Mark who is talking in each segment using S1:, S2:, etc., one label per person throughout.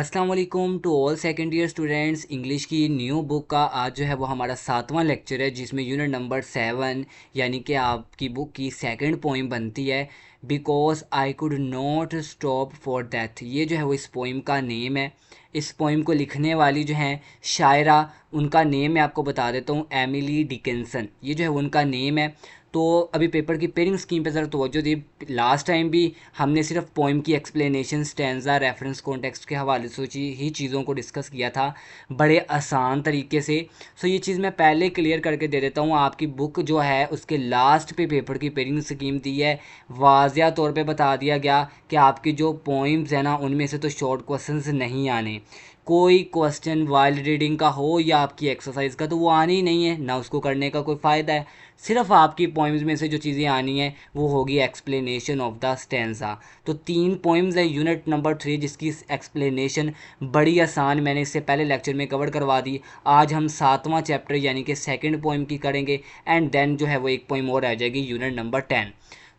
S1: अस्सलाम वालेकुम to all second year students. English की न्यू बुक का आज जो है वो हमारा 7वां लेक्चर है, जिसमें यूनिट नंबर 7 यानी कि आपकी बुक की सेकंड पोइम बनती है, because I could not stop for death. ये जो है वो इस पोइम का नेम है। इस पोइम को लिखने वाली जो हैं शायरा, उनका नेम मैं आपको बता देता हूँ, एमिली डिकिंसन। ये जो है वो उनका नेम है। तो अभी पेपर की पेयरिंग स्कीम पे ज़रा तवज्जो दी। लास्ट टाइम भी हमने सिर्फ पोइम की एक्सप्लेनेशन, स्टैंजा, रेफरेंस, कॉन्टेक्स्ट के हवाले से ही चीज़ों को डिस्कस किया था बड़े आसान तरीके से। सो ये चीज़ मैं पहले क्लियर करके दे देता हूँ। आपकी बुक जो है उसके लास्ट पे पेपर की पेयरिंग स्कीम दी है। वाज़िया तौर पे बता दिया गया कि आपकी जो पोइम्स है ना, उनमें से तो शॉर्ट क्वेश्चंस नहीं आने। कोई क्वेश्चन वाइल्ड रीडिंग का हो या आपकी एक्सरसाइज का तो वो आनी ही नहीं है, ना उसको करने का कोई फ़ायदा है। सिर्फ आपकी पोइम्स में से जो चीज़ें आनी है वो होगी एक्सप्लेनेशन ऑफ द स्टैंजा। तो 3 पोइम्स है यूनिट नंबर 3, जिसकी एक्सप्लेनेशन बड़ी आसान मैंने इससे पहले लेक्चर में कवर करवा दी। आज हम 7वां चैप्टर यानी कि सेकंड पोइम की करेंगे, एंड देन जो है वो एक पोइम और आ जाएगी यूनिट नंबर 10।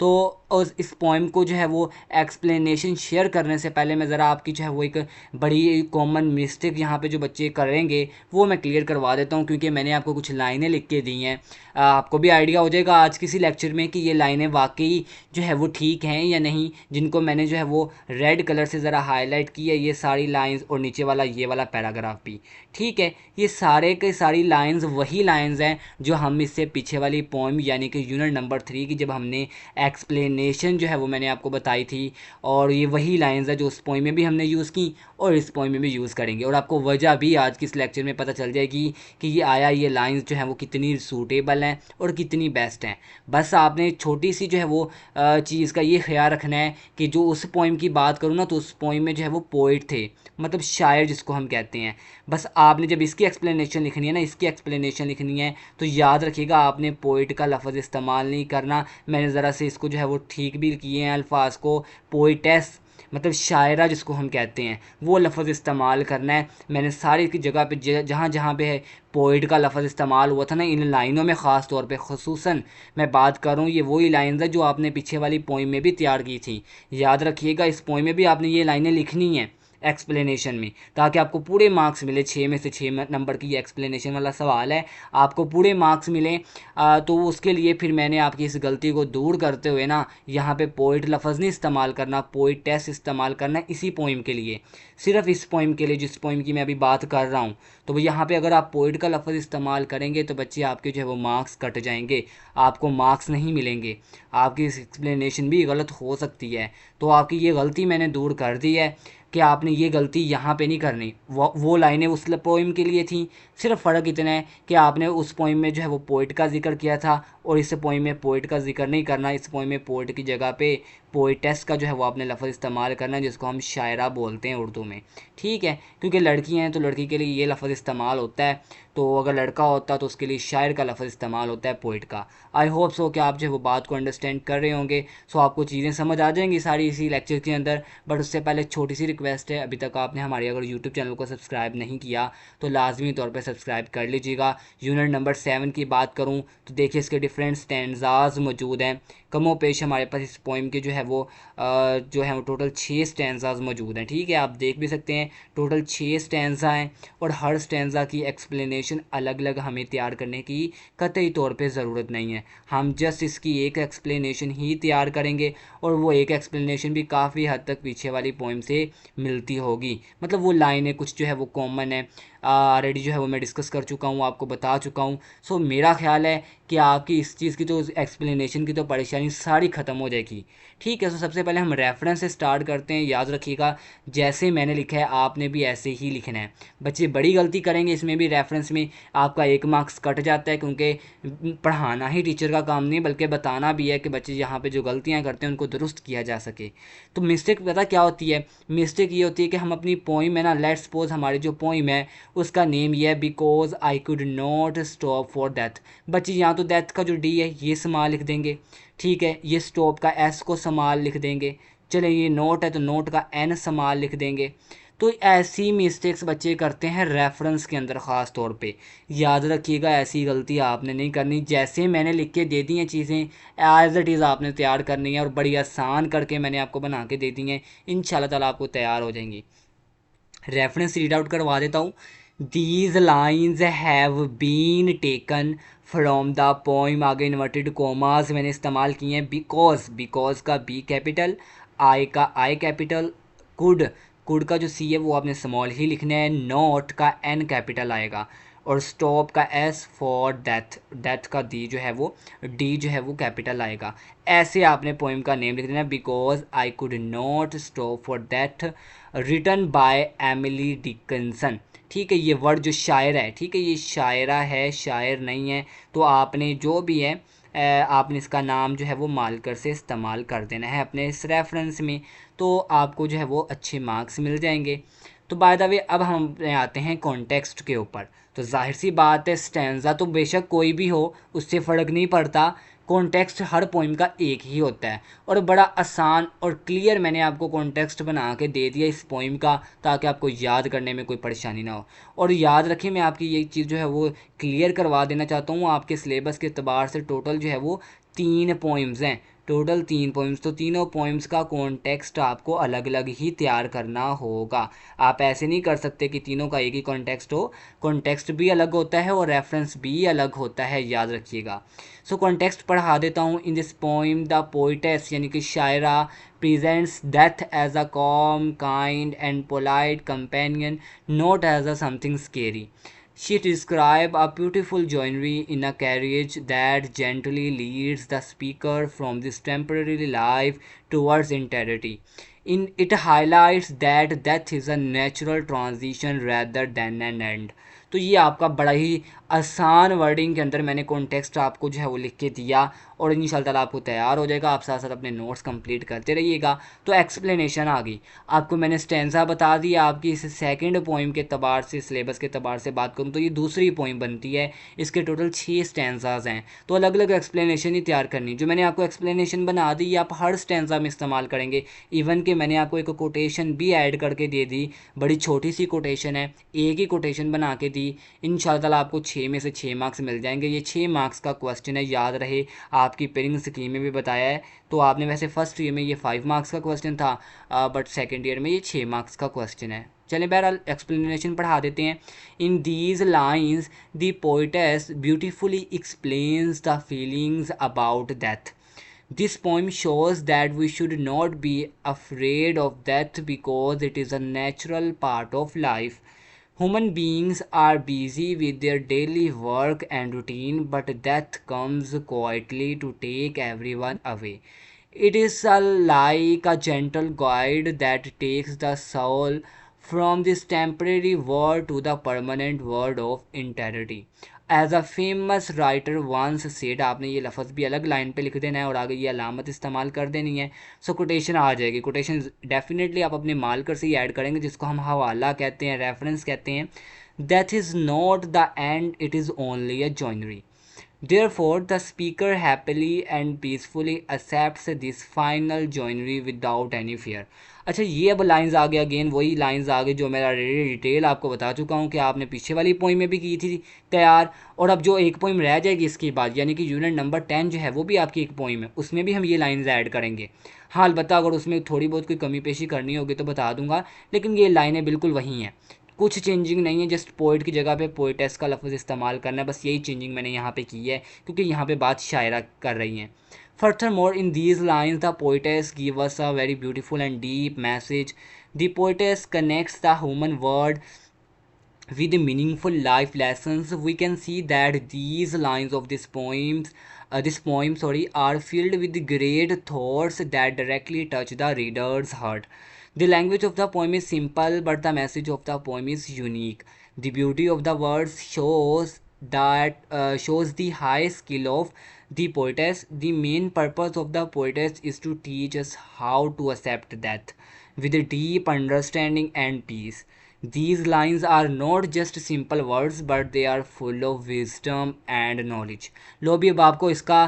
S1: तो इस पोइम को जो है वो एक्सप्लेनेशन शेयर करने से पहले मैं ज़रा आपकी जो है वो एक बड़ी कॉमन मिस्टेक यहाँ पे जो बच्चे करेंगे वो मैं क्लियर करवा देता हूँ, क्योंकि मैंने आपको कुछ लाइनें लिख के दी हैं। आपको भी आइडिया हो जाएगा आज किसी लेक्चर में कि ये लाइनें वाकई जो है वो ठीक हैं या नहीं, जिनको मैंने जो है वो रेड कलर से ज़रा हाईलाइट की है, ये सारी लाइंस, और नीचे वाला ये वाला पैराग्राफ भी। ठीक है, ये सारे के सारी लाइंस वही लाइंस हैं जो हम इससे पीछे वाली पोइम यानी कि यूनिट नंबर 3 की जब हमने एक्सप्लेनेशन जो है वो मैंने आपको बताई थी, और ये वही लाइंस है जो उस पोइम में भी हमने यूज़ की और इस पोइम में भी यूज़ करेंगे। और आपको वजह भी आज की इस लेक्चर में पता चल जाएगी कि ये लाइंस जो हैं वो कितनी सूटेबल हैं और कितनी बेस्ट हैं। बस आपने छोटी सी जो है वो चीज़ का ये ख्याल रखना है कि जो उस पोइम की बात करूँ ना, तो उस पोइम में जो है वो पोइट थे, मतलब शायर जिसको हम कहते हैं। बस आपने जब इसकी एक्सप्लेनेशन लिखनी है ना, इसकी एक्सप्लेनेशन लिखनी है, तो याद रखिएगा आपने पोइट का लफ्ज़ इस्तेमाल नहीं करना। मैंने ज़रा से इसको जो है वो ठीक भी किए हैं अल्फाज को। पोइटेस मतलब शायरा जिसको हम कहते हैं, वो लफ्ज़ इस्तेमाल करना है। मैंने सारी की जगह पे जहाँ जहाँ पे है पोइट का लफ्ज़ इस्तेमाल हुआ था ना, इन लाइनों में ख़ास तौर पे खुसूसन मैं बात करूँ, ये वही लाइन्स है जो आपने पीछे वाली पोइम में भी तैयार की थी। याद रखिएगा इस पोइम में भी आपने ये लाइनें लिखनी हैं एक्सप्लेनेशन में, ताकि आपको पूरे मार्क्स मिले। 6 में से 6 नंबर की ये एक्सप्लेनेशन वाला सवाल है, आपको पूरे मार्क्स मिले। तो उसके लिए फिर मैंने आपकी इस गलती को दूर करते हुए ना, यहाँ पे पोइट लफ्ज़ नहीं इस्तेमाल करना, पोइट टेस्ट इस्तेमाल करना है इसी पोइम के लिए, सिर्फ इस पोइम के लिए जिस पोइम की मैं अभी बात कर रहा हूँ। तो वो यहाँ पे अगर आप पोइट का लफ्ज़ इस्तेमाल करेंगे तो बच्चे आपके जो है वो मार्क्स कट जाएंगे, आपको मार्क्स नहीं मिलेंगे, आपकी इस एक्सप्लेनेशन भी गलत हो सकती है। तो आपकी ये गलती मैंने दूर कर दी है कि आपने ये गलती यहाँ पे नहीं करनी। वो लाइनें उस पोइम के लिए थी, सिर्फ फ़र्क इतना है कि आपने उस पोइम में जो है वो पोइट का जिक्र किया था, और इस पोइम में पोइट का जिक्र नहीं करना। इस पोइम में पोइट की जगह पे पोइटेस का जो है वो आपने लफ्ज़ इस्तेमाल करना है, जिसको हम शायरा बोलते हैं उर्दू में। ठीक है, क्योंकि लड़की हैं तो लड़की के लिए ये लफ्ज़ इस्तेमाल होता है, तो अगर लड़का होता तो उसके लिए शायर का लफ्ज़ इस्तेमाल होता है, पोइट का। आई होप सो कि आप जो है वो बात को अंडरस्टैंड कर रहे होंगे। सो आपको चीज़ें समझ आ जाएंगी सारी इसी लेक्चर के अंदर। बट उससे पहले छोटी सी रिक्वेस्ट है, अभी तक आपने हमारे अगर यूट्यूब चैनल को सब्सक्राइब नहीं किया तो लाजमी तौर पर सब्सक्राइब कर लीजिएगा। यूनिट नंबर 7 की बात करूँ तो देखिए इसके डिफरेंट स्टैंजाज मौजूद हैं। कमो पेश हमारे पास इस पोइम के जो है वो टोटल 6 स्टैंजाज मौजूद हैं। ठीक है, आप देख भी सकते हैं टोटल 6 स्टैंजा हैं, और हर स्टैंजा की एक्सप्लेनेशन अलग अलग हमें तैयार करने की कतई तौर पे ज़रूरत नहीं है। हम जस्ट इसकी एक एक्सप्लेनेशन ही तैयार करेंगे, और वो एक एक्सप्लेनेशन भी काफ़ी हद तक पीछे वाली पोइम से मिलती होगी। मतलब वो लाइनें कुछ जो है वो कॉमन है, ऑलरेडी जो है वो मैं डिस्कस कर चुका हूँ, आपको बता चुका हूँ। सो मेरा ख्याल है कि आपकी इस चीज़ की तो एक्सप्लेनेशन की तो परेशानी सारी ख़त्म हो जाएगी। ठीक है, तो सबसे पहले हम रेफरेंस से स्टार्ट करते हैं। याद रखिएगा जैसे मैंने लिखा है आपने भी ऐसे ही लिखना है। बच्चे बड़ी गलती करेंगे इसमें भी, रेफरेंस में आपका 1 मार्क्स कट जाता है, क्योंकि पढ़ाना ही टीचर का काम नहीं बल्कि बताना भी है कि बच्चे यहाँ पे जो गलतियाँ करते हैं उनको दुरुस्त किया जा सके। तो मिस्टेक पता क्या होती है? मिस्टेक ये होती है कि हम अपनी पोइम है ना, लेट्स सपोज हमारी जो पोइम है उसका नेम ये है because I could not stop for death. बच्चे यहाँ तो डेथ का जो डी है ये समाल लिख देंगे। ठीक है, ये स्टॉप का एस को समाल लिख देंगे। चले ये नोट है तो नोट का एन समाल लिख देंगे। तो ऐसी मिस्टेक्स बच्चे करते हैं रेफरेंस के अंदर ख़ास तौर पे। याद रखिएगा ऐसी गलती आपने नहीं करनी। जैसे मैंने लिख के दे दी हैं चीज़ें एज इट इज़ आपने तैयार करनी है, और बड़ी आसान करके मैंने आपको बना के दे दी हैं। इंशाल्लाह ताला आपको तैयार हो जाएंगी। रेफरेंस रीड आउट करवा देता हूँ। These lines have been taken from the poem, आगे इन्वर्टेड कोमास मैंने इस्तेमाल किए हैं, बिकॉज का बी कैपिटल, आई का आई कैपिटल, कुड का जो सी है वो आपने स्मॉल ही लिखना है, नॉट का एन कैपिटल आएगा, और स्टॉप का एस फॉर डेथ का डी जो है वो कैपिटल आएगा। ऐसे आपने पोइम का नेम लिख देना, because I could not stop for death, written by Emily Dickinson. ठीक है, ये वर्ड जो शायर है, ठीक है, ये शायरा है, शायर नहीं है, तो आपने जो भी है आपने इसका नाम जो है वो मालकर से इस्तेमाल कर देना है अपने इस रेफरेंस में, तो आपको जो है वो अच्छे मार्क्स मिल जाएंगे। तो बाय द वे अब हम आते हैं कॉन्टेक्स्ट के ऊपर। तो जाहिर सी बात है, स्टैंजा तो बेशक कोई भी हो, उससे फ़र्क नहीं पड़ता, कॉन्टेक्स्ट हर पोइम का एक ही होता है, और बड़ा आसान और क्लियर मैंने आपको कॉन्टेक्स्ट बना के दे दिया इस पोइम का, ताकि आपको याद करने में कोई परेशानी ना हो। और याद रखिए, मैं आपकी ये चीज़ जो है वो क्लियर करवा देना चाहता हूँ, आपके सिलेबस के अतबार से टोटल जो है वो 3 पोइम्स हैं, टोटल 3 पोइम्स, तो तीनों पोइम्स का कॉन्टेक्स्ट आपको अलग अलग ही तैयार करना होगा। आप ऐसे नहीं कर सकते कि तीनों का एक ही कॉन्टेक्स्ट हो, कॉन्टेक्स्ट भी अलग होता है और रेफरेंस भी अलग होता है, याद रखिएगा। सो कॉन्टेक्स्ट पढ़ा देता हूँ। In this poem the poetess यानी कि शायरा presents death as a calm, kind and polite companion, not as a something scary. She describes a beautiful journey in a carriage that gently leads the speaker from this temporary life towards eternity. It highlights that death is a natural transition rather than an end. तो ये आपका बड़ा ही आसान wording के अंदर मैंने context आपको जो है वो लिख के दिया, और इंशाल्लाह ताला आपको तैयार हो जाएगा। आप साथ साथ अपने नोट्स कंप्लीट करते रहिएगा। तो एक्सप्लेनेशन आ गई, आपको मैंने स्टेंजा बता दिया। आपकी इस सेकंड पोइम के तबार से, सिलेबस के तबार से बात करूँ तो ये दूसरी पोइम बनती है, इसके टोटल 6 स्टेंजाज हैं, तो अलग अलग एक्सप्लेनेशन ही तैयार करनी। जो मैंने आपको एक्सप्लेनेशन बना दी, आप हर स्टेंजा में इस्तेमाल करेंगे। इवन कि मैंने आपको एक कोटेशन भी ऐड करके दे दी, बड़ी छोटी सी कोटेशन है, एक ही कोटेशन बना के दी। इंशाल्लाह ताला आपको 6 में से 6 मार्क्स मिल जाएंगे। ये 6 मार्क्स का क्वेश्चन है, याद रहे, आपकी पेरिंग स्कीम में भी बताया है। तो आपने वैसे फर्स्ट ईयर में ये 5 मार्क्स का क्वेश्चन था, बट सेकेंड ईयर में ये 6 मार्क्स का क्वेश्चन है। चलें, बहरहाल एक्सप्लेनेशन पढ़ा देते हैं। In these lines the poetess beautifully explains the feelings about death. This poem shows that we should not be afraid of death because it is a natural part of life. Human beings are busy with their daily work and routine, but death comes quietly to take everyone away. It is like a gentle guide that takes the soul from this temporary world to the permanent world of eternity. As a famous writer once said, आपने ये लफ्ज़ भी अलग line पे लिख देना है और आगे ये अलामत इस्तेमाल कर देनी है। सो कोटेशन आ जाएगी। कोटेशन डेफिनेटली आप अपने मालकर से ही ऐड करेंगे, जिसको हम हवाला कहते हैं, रेफरेंस कहते हैं। That is not the end, it is only a joinery. Therefore, the speaker happily and peacefully accepts this final joinery without any fear. अच्छा, ये अब लाइंस आ गए, अगेन वही लाइंस आ गए जो मैं डिटेल आपको बता चुका हूँ कि आपने पीछे वाली पोइम में भी की थी तैयार, और अब जो एक पोइम रह जाएगी इसके बाद, यानी कि यूनिट नंबर 10 जो है वो भी आपकी एक पोइम है, उसमें भी हम ये लाइंस ऐड करेंगे। हाँ, अलबत्ता अगर उसमें थोड़ी बहुत कोई कमी पेशी करनी होगी तो बता दूंगा, लेकिन ये लाइनें बिल्कुल वही हैं, कुछ चेंजिंग नहीं है। जस्ट पोइट की जगह पे पोइटेस का लफ्ज़ इस्तेमाल करना है, बस यही चेंजिंग मैंने यहाँ पे की है, क्योंकि यहाँ पे बात शायरा कर रही हैं। Furthermore, in these lines, the poetess gives us a very beautiful and deep message. The poetess connects the human world with meaningful life lessons. We can see that these lines of this poem, are filled with great thoughts that directly touch the reader's heart. The language of the poem is simple, but the message of the poem is unique. The beauty of the words shows the high skill of the poetess. The main purpose of the poetess is to teach us how to accept death with a deep understanding and peace. These lines are not just simple words, but they are full of wisdom and knowledge. लो भी, अब आपको इसका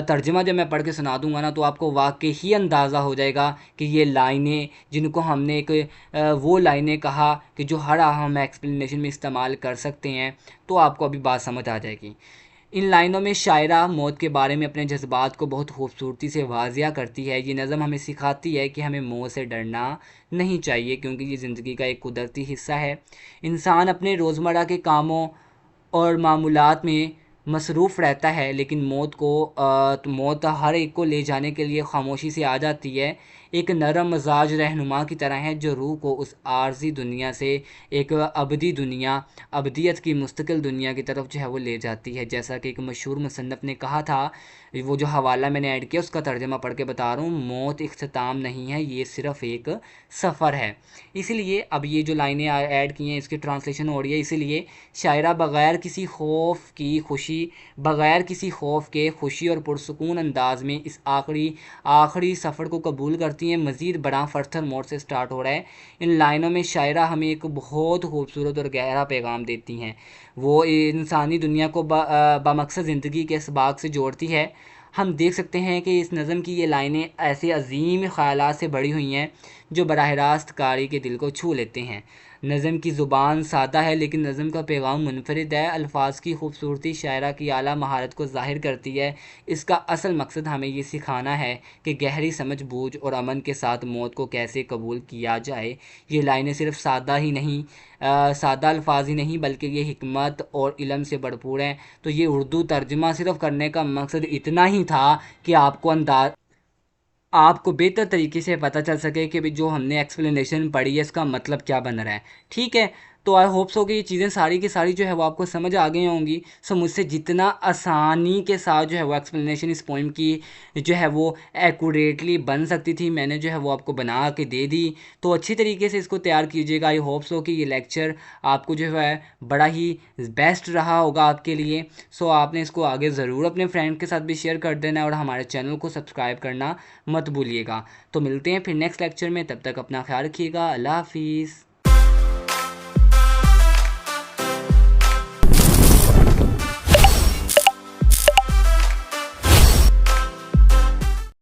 S1: तर्जमा जब मैं पढ़ के सुना दूंगा ना, तो आपको वाकई ही अंदाज़ा हो जाएगा कि ये लाइनें जिनको हमने एक वो लाइनें कहा कि जो हर हम एक्सप्लेनेशन में इस्तेमाल कर सकते हैं, तो आपको अभी बात समझ आ जाएगी। इन लाइनों में शायरा मौत के बारे में अपने जज्बात को बहुत खूबसूरती से वाज़िया करती है। ये नज़म हमें सिखाती है कि हमें मौत से डरना नहीं चाहिए, क्योंकि ये ज़िंदगी का एक कुदरती हिस्सा है। इंसान अपने रोज़मर्रा के कामों और मामूलात में मसरूफ़ रहता है, लेकिन तो मौत हर एक को ले जाने के लिए खामोशी से आ जाती है। एक नरम मजाज रहनुमा की तरह है जो रूह को उस आर्जी दुनिया से एक अबदी दुनिया, अबदियत की मुस्तकिल दुनिया की तरफ जो है वो ले जाती है। जैसा कि एक मशहूर मुसन्नफ़ ने कहा था, वो जो हवाला मैंने ऐड किया उसका तर्जमा पढ़ के बता रहा हूँ, मौत इख्तिताम नहीं है, ये सिर्फ़ एक सफ़र है। इसीलिए अब ये जो लाइनें ऐड की हैं इसकी ट्रांसलेशन हो रही है। इसीलिए शायरा बग़ैर किसी खौफ के खुशी और पुरसकून अंदाज में इस आखिरी सफ़र को कबूल करती हैं। मज़ीद बड़ा फर्थर मोड़ से स्टार्ट हो रहा है। इन लाइनों में शायरा हमें एक बहुत खूबसूरत और गहरा पैगाम देती हैं। वो इंसानी दुनिया को बामकसद ज़िंदगी के इसबाक से जोड़ती है। हम देख सकते हैं कि इस नज़म की ये लाइनें ऐसे अजीम ख़यालात से बड़ी हुई हैं जो बराह रास्त कारी के दिल को छू लेते हैं। नज़म की ज़ुबान सादा है, लेकिन नज़म का पैगाम मुनफरिद है। अल्फाज की खूबसूरती शायरा की आला महारत को ज़ाहिर करती है। इसका असल मकसद हमें ये सिखाना है कि गहरी समझ बूझ और अमन के साथ मौत को कैसे कबूल किया जाए। ये लाइनें सिर्फ सादा अल्फाज ही नहीं, बल्कि ये हिकमत और इल्म से भरपूर हैं। तो ये उर्दू तर्जमा सिर्फ करने का मकसद इतना ही था कि आपको बेहतर तरीके से पता चल सके कि भाई जो हमने एक्सप्लेनेशन पढ़ी है इसका मतलब क्या बन रहा है। ठीक है, तो आई होप सो कि ये चीज़ें सारी की सारी जो है वो आपको समझ आ गई होंगी। सो मुझसे जितना आसानी के साथ जो है वो एक्सप्लेनेशन इस पोइम की जो है वो एक्यूरेटली बन सकती थी, मैंने जो है वो आपको बना के दे दी। तो अच्छी तरीके से इसको तैयार कीजिएगा। आई होप सो कि ये लेक्चर आपको जो है बड़ा ही बेस्ट रहा होगा आपके लिए। सो आपने इसको आगे ज़रूर अपने फ्रेंड के साथ भी शेयर कर देना है और हमारे चैनल को सब्सक्राइब करना मत भूलिएगा। तो मिलते हैं फिर नेक्स्ट लेक्चर में, तब तक अपना ख्याल रखिएगा। अल्लाह हाफिज़।